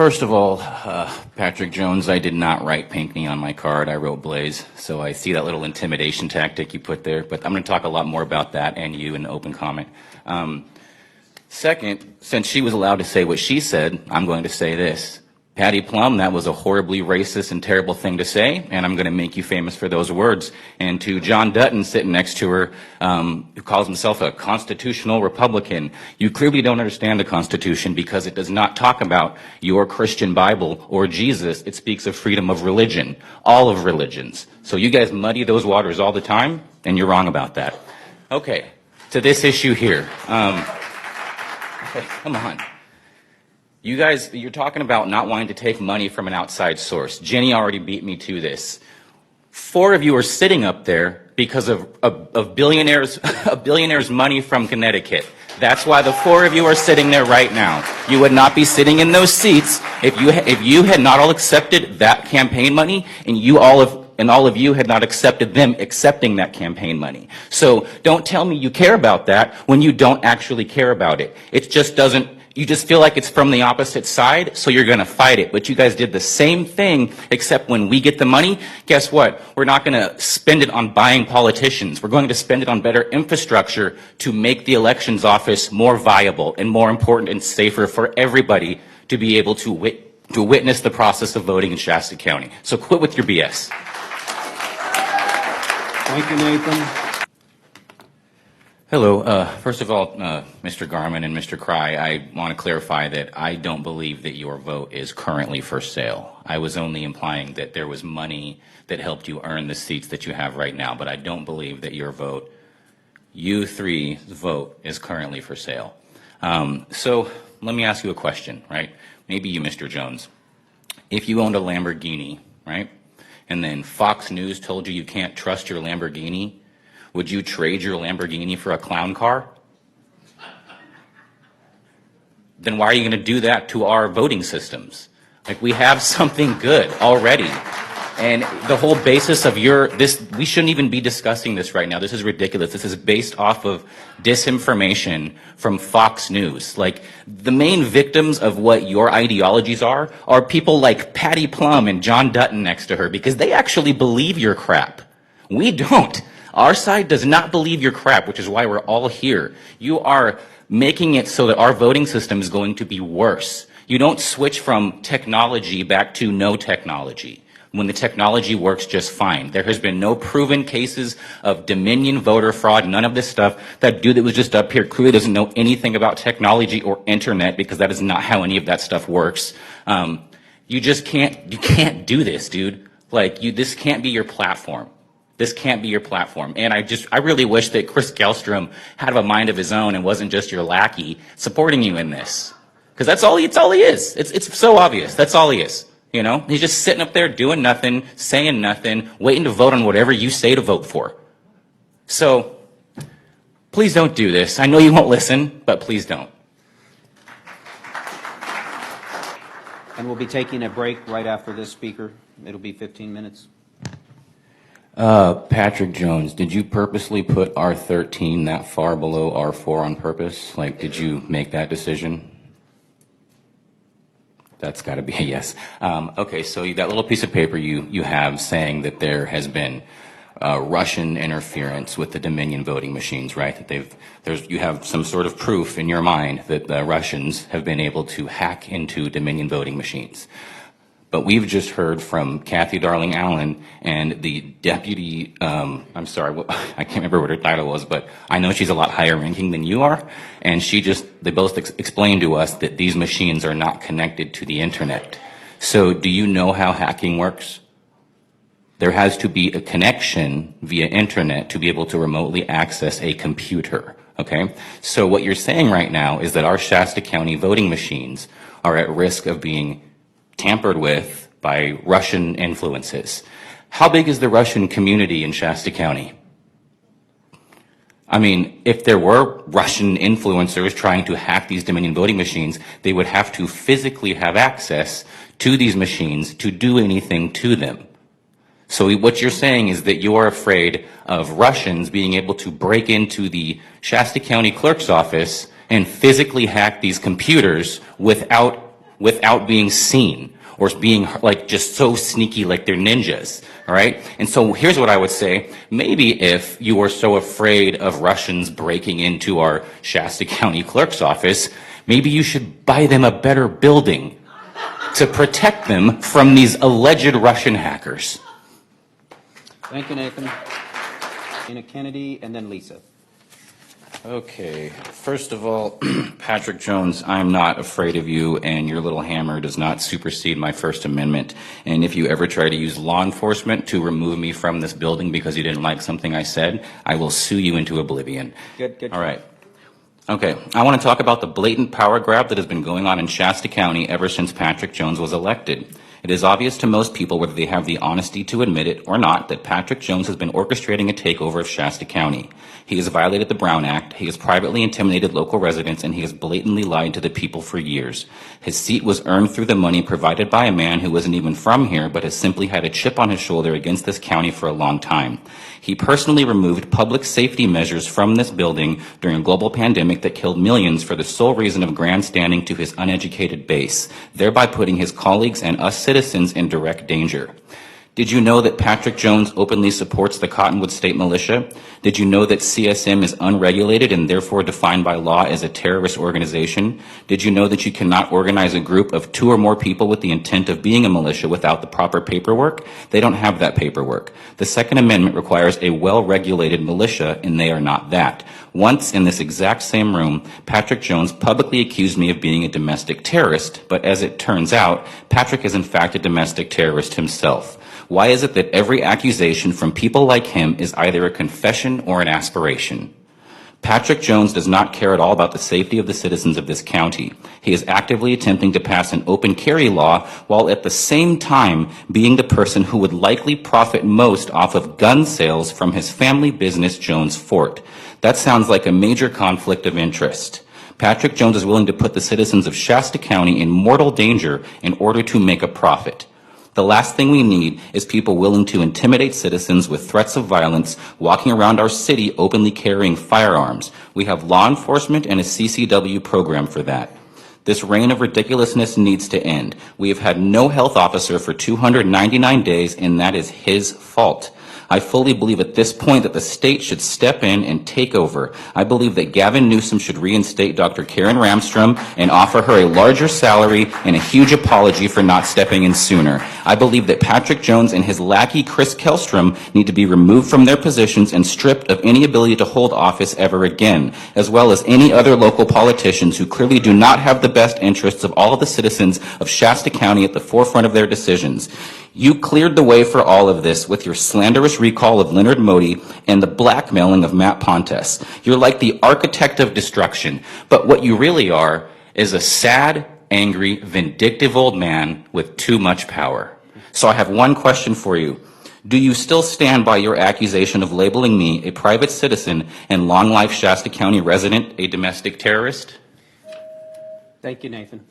first of all, Patrick Jones, I did not write Pinckney on my card. I wrote Blaze. So I see that little intimidation tactic you put there. But I'm going to talk a lot more about that and you in the open comment. Second, since she was allowed to say what she said, I'm going to say this. Patty Plum, that was a horribly racist and terrible thing to say, and I'm going to make you famous for those words. And to John Dutton sitting next to her, who calls himself a constitutional Republican, you clearly don't understand the Constitution because it does not talk about your Christian Bible or Jesus. It speaks of freedom of religion, all of religions. So you guys muddy those waters all the time, and you're wrong about that. Okay, to this issue here. Okay, come on. You guys, you're talking about not wanting to take money from an outside source. Jenny already beat me to this. 4 of you are sitting up there because of billionaires' money from Connecticut. That's why the 4 of you are sitting there right now. You would not be sitting in those seats if you had not all accepted that campaign money, and all of you had not accepted them accepting that campaign money. So don't tell me you care about that when you don't actually care about it. It just doesn't. You just feel like it's from the opposite side, so you're going to fight it. But you guys did the same thing, except when we get the money, guess what? We're not going to spend it on buying politicians. We're going to spend it on better infrastructure to make the elections office more viable and more important and safer for everybody to be able to witness the process of voting in Shasta County. So quit with your BS. Thank you, Nathan. Hello. First of all, Mr. Garman and Mr. Cry, I want to clarify that I don't believe that your vote is currently for sale. I was only implying that there was money that helped you earn the seats that you have right now, but I don't believe that your vote, you three's vote, is currently for sale. So let me ask you a question, right? Maybe you, Mr. Jones. If you owned a Lamborghini, right, and then Fox News told you can't trust your Lamborghini, would you trade your Lamborghini for a clown car? Then why are you going to do that to our voting systems? Like, we have something good already. And the whole basis of we shouldn't even be discussing this right now. This is ridiculous. This is based off of disinformation from Fox News. Like, the main victims of what your ideologies are people like Patty Plum and John Dutton next to her, because they actually believe your crap. We don't. Our side does not believe your crap, which is why we're all here. You are making it so that our voting system is going to be worse. You don't switch from technology back to no technology when the technology works just fine. There has been no proven cases of Dominion voter fraud, none of this stuff. That dude that was just up here clearly doesn't know anything about technology or internet, because that is not how any of that stuff works. You can't do this, dude. Like, this can't be your platform. This can't be your platform. And I really wish that Chris Gellstrom had a mind of his own and wasn't just your lackey supporting you in this. Because it's all he is. It's so obvious. That's all he is. You know? He's just sitting up there doing nothing, saying nothing, waiting to vote on whatever you say to vote for. So, please don't do this. I know you won't listen, but please don't. And we'll be taking a break right after this speaker. It'll be 15 minutes. Patrick Jones, did you purposely put R13 that far below R4 on purpose? Like, did you make that decision? That's got to be a yes. Okay, so that little piece of paper you have saying that there has been Russian interference with the Dominion voting machines, right? That you have some sort of proof in your mind that the Russians have been able to hack into Dominion voting machines. But we've just heard from Kathy Darling Allen and the deputy, I'm sorry, I can't remember what her title was, but I know she's a lot higher ranking than you are. And they both explained to us that these machines are not connected to the internet. So do you know how hacking works? There has to be a connection via internet to be able to remotely access a computer, okay? So what you're saying right now is that our Shasta County voting machines are at risk of being tampered with by Russian influences. How big is the Russian community in Shasta County? I mean, if there were Russian influencers trying to hack these Dominion voting machines, they would have to physically have access to these machines to do anything to them. So what you're saying is that you're afraid of Russians being able to break into the Shasta County clerk's office and physically hack these computers without without being seen or being like just so sneaky like they're ninjas, all right? And so here's what I would say. Maybe if you were so afraid of Russians breaking into our Shasta County clerk's office, maybe you should buy them a better building to protect them from these alleged Russian hackers. Thank you, Nathan. Dana Kennedy, and then Lisa. Okay, first of all, Patrick Jones, I'm not afraid of you, and your little hammer does not supersede my First Amendment. And if you ever try to use law enforcement to remove me from this building because you didn't like something I said, I will sue you into oblivion. Good. All right. Okay, I want to talk about the blatant power grab that has been going on in Shasta County ever since Patrick Jones was elected. It is obvious to most people, whether they have the honesty to admit it or not, that Patrick Jones has been orchestrating a takeover of Shasta County. He has violated the Brown Act, he has privately intimidated local residents, and he has blatantly lied to the people for years. His seat was earned through the money provided by a man who isn't even from here, but has simply had a chip on his shoulder against this county for a long time. He personally removed public safety measures from this building during a global pandemic that killed millions for the sole reason of grandstanding to his uneducated base, thereby putting his colleagues and us citizens in direct danger. Did you know that Patrick Jones openly supports the Cottonwood State Militia? Did you know that CSM is unregulated and therefore defined by law as a terrorist organization? Did you know that you cannot organize a group of 2 or more people with the intent of being a militia without the proper paperwork? They don't have that paperwork. The Second Amendment requires a well-regulated militia, and they are not that. Once in this exact same room, Patrick Jones publicly accused me of being a domestic terrorist, but as it turns out, Patrick is in fact a domestic terrorist himself. Why is it that every accusation from people like him is either a confession or an aspiration? Patrick Jones does not care at all about the safety of the citizens of this county. He is actively attempting to pass an open carry law while at the same time being the person who would likely profit most off of gun sales from his family business, Jones Fort. That sounds like a major conflict of interest. Patrick Jones is willing to put the citizens of Shasta County in mortal danger in order to make a profit. The last thing we need is people willing to intimidate citizens with threats of violence, walking around our city openly carrying firearms. We have law enforcement and a CCW program for that. This reign of ridiculousness needs to end. We have had no health officer for 299 days, and that is his fault. I fully believe at this point that the state should step in and take over. I believe that Gavin Newsom should reinstate Dr. Karen Ramstrom and offer her a larger salary and a huge apology for not stepping in sooner. I believe that Patrick Jones and his lackey Chris Kellstrom need to be removed from their positions and stripped of any ability to hold office ever again, as well as any other local politicians who clearly do not have the best interests of all of the citizens of Shasta County at the forefront of their decisions. You cleared the way for all of this with your slanderous recall of Leonard Modi and the blackmailing of Matt Pontes. You're like the architect of destruction, but what you really are is a sad, angry, vindictive old man with too much power. So I have one question for you. Do you still stand by your accusation of labeling me, a private citizen and long-life Shasta County resident, a domestic terrorist? Thank you, Nathan.